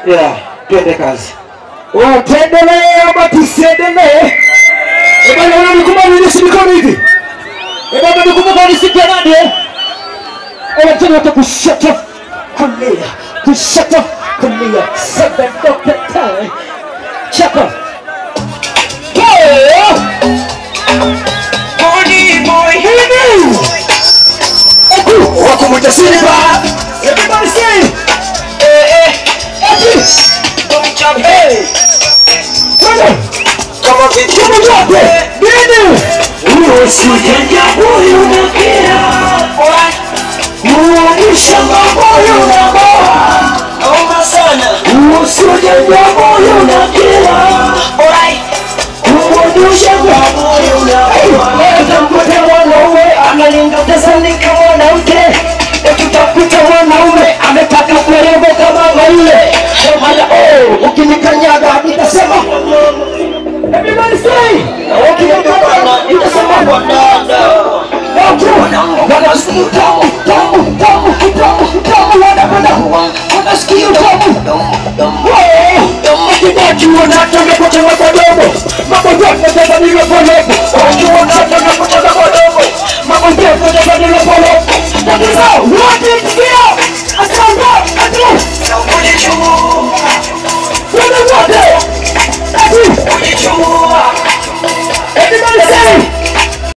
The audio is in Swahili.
Yeah, twende kazi. Tuendelee ama tusiendelee? Bwana unanikubali nisimikoni hivi? Bwana nikukumbuka nisikia nani eh? Tena tukushata kulia. Kushata kulia. Seven Dr. Time. Chapa. Money boy. Wako mjasiri ba. Everybody say. Hey. Kama vitu vyote. Nini? Usijenge moyo na kila. Uonishanga moyo na moa. Naomba sana. Usijenge moyo na kila. Uonishanga moyo na moa. Tutakuta mwanaume analinga tazani kama mwanamke. Tutakuta mwanaume ametaka kurembo kama maile. Ukinikanyaga nitasema. Everybody say. Ukinikanyaga nitasema kwa dada. Wanasikia tamu, tamu, tamu, tamu, tamu, wanasikia tamu. Wakiwa nataka kucheza kwa domo, mambo yote yatabadilika kwa domo. Wakiwa nataka kucheza kwa domo, mambo yote yatabadilika kwa domo. That is how what it is.